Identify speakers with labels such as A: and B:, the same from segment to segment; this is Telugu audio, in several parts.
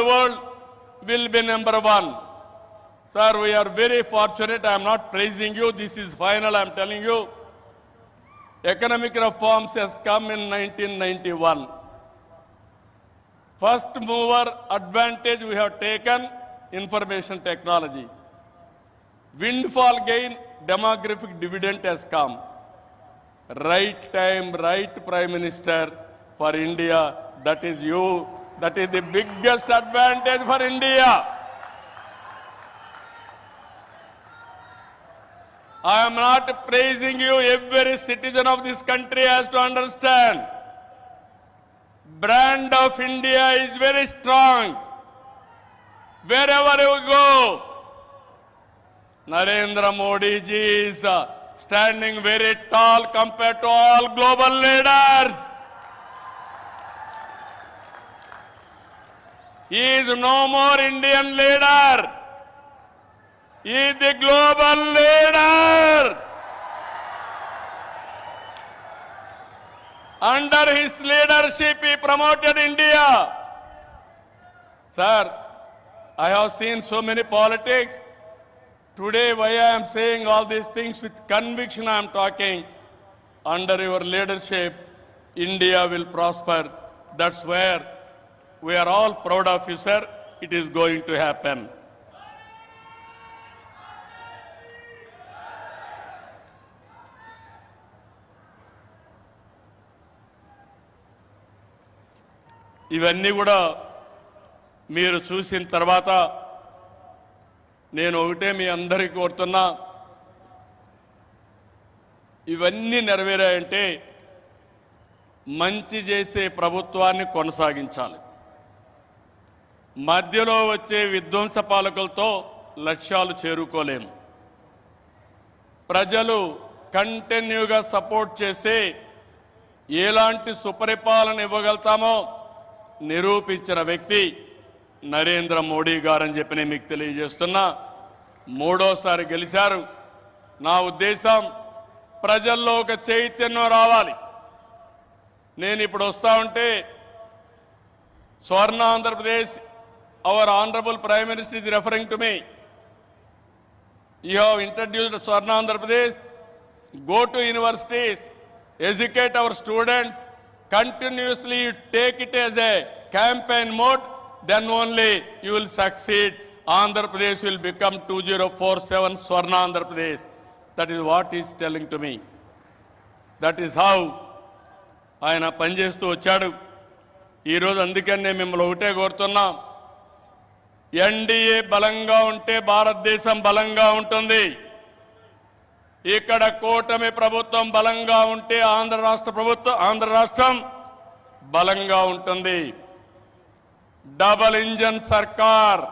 A: world will be number one. Sir, we are very fortunate. I am not praising you. This is final. I am telling you. Economic reforms has come in 1991. First mover advantage we have taken, information technology. Windfall gain, demographic dividend has come. Right time, right Prime Minister for India. That is you. That is the biggest advantage for India. I am not praising you. Every citizen of this country has to understand. Brand of India is very strong. Wherever you go, Narendra Modi ji is standing very tall compared to all global leaders. He is no more Indian leader. He is the global leader. Under his leadership, he promoted India. Sir, I have seen so many politics. Today, why I am saying all these things with conviction, I am talking. Under your leadership, India will prosper. That's where we are all proud of you, sir. It is going to happen. ఇవన్నీ కూడా మీరు చూసిన తర్వాత నేను ఒకటే మీ అందరికీ కోరుతున్నా, ఇవన్నీ నెరవేరాయంటే మంచి చేసే ప్రభుత్వాన్ని కొనసాగించాలి. మధ్యలో వచ్చే విధ్వంస పాలకులతో లక్ష్యాలు చేరుకోలేము. ప్రజలు కంటిన్యూగా సపోర్ట్ చేసి ఎలాంటి సుపరిపాలన ఇవ్వగలుగుతామో నిరూపించిన వ్యక్తి నరేంద్ర మోడీ గారని చెప్పి నేను మీకు తెలియజేస్తున్నా. మూడోసారి గెలిచారు. నా ఉద్దేశం ప్రజల్లో ఒక చైతన్యం రావాలి. నేను ఇప్పుడు వస్తా ఉంటే స్వర్ణ Andhra Pradesh, our honourable prime minister is referring to me. You have introduced Swarna Andhra Pradesh. Go to universities, educate our students. Continuously you take it as a campaign mode, then only you will succeed. Andhra Pradesh will become 2047 Swarna Andhra Pradesh. That is what he is telling to me. That is how ఆయన పనిచేస్తూ వచ్చాడు. ఈరోజు అందుకని నేను మిమ్మల్ని ఒకటే కోరుతున్నా, ఎన్డీఏ బలంగా ఉంటే భారతదేశం బలంగా ఉంటుంది. ఇక్కడ కూటమి ప్రభుత్వం బలంగా ఉంటే ఆంధ్ర రాష్ట్రం బలంగా ఉంటుంది. డబల్ ఇంజన్ సర్కార్,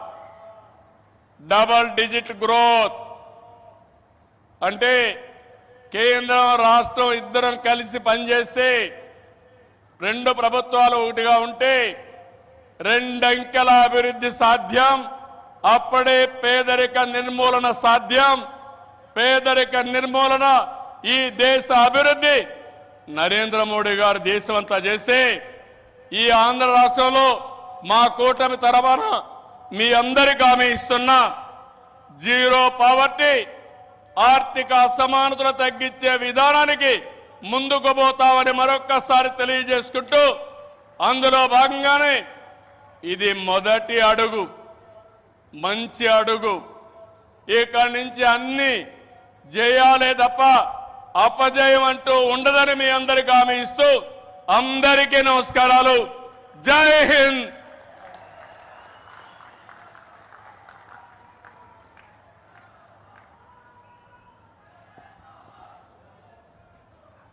A: డబల్ డిజిట్ గ్రోత్ అంటే కేంద్రం రాష్ట్రం ఇద్దరం కలిసి పనిచేస్తే, రెండు ప్రభుత్వాలు ఒకటిగా ఉంటే రెండంకెల అభివృద్ధి సాధ్యం. అప్పుడే పేదరిక నిర్మూలన సాధ్యం. పేదరిక నిర్మూలన, ఈ దేశ అభివృద్ధి నరేంద్ర మోడీ గారు దేశమంతా చేసి, ఈ ఆంధ్ర రాష్ట్రంలో మా కూటమి తరఫున మీ అందరికీ హామీ ఇస్తున్నా, జీరో పావర్టీ, ఆర్థిక అసమానతలు తగ్గించే విధానానికి ముందుకు పోతామని మరొక్కసారి తెలియజేసుకుంటూ, అందులో భాగంగానే ఇది మొదటి అడుగు, మంచి అడుగు. ఇక్కడి నుంచి అన్ని జయాలే తప్ప అపజయం అంటూ ఉండదని మీ అందరికీ హామీ ఇస్తూ అందరికీ నమస్కారాలు. జై Hind.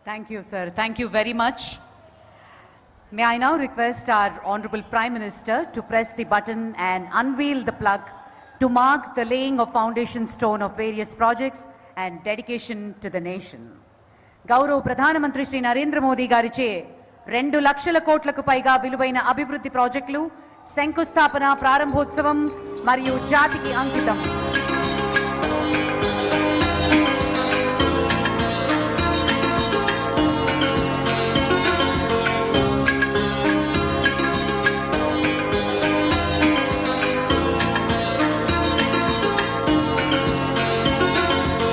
B: Thank you, sir. Thank you very much. May I now request our Honorable Prime Minister to press the button and unveil the plug to mark the laying of foundation stone of various projects and dedication to the nation. గౌరవ ప్రధానమంత్రి శ్రీ నరేంద్ర మోదీ గారిచే 2 లక్షల కోట్లకు పైగా విలువైన అభివృద్ధి ప్రాజెక్టులు శంకుస్థాపన, ప్రారంభోత్సవం మరియు జాతికి అంకితం.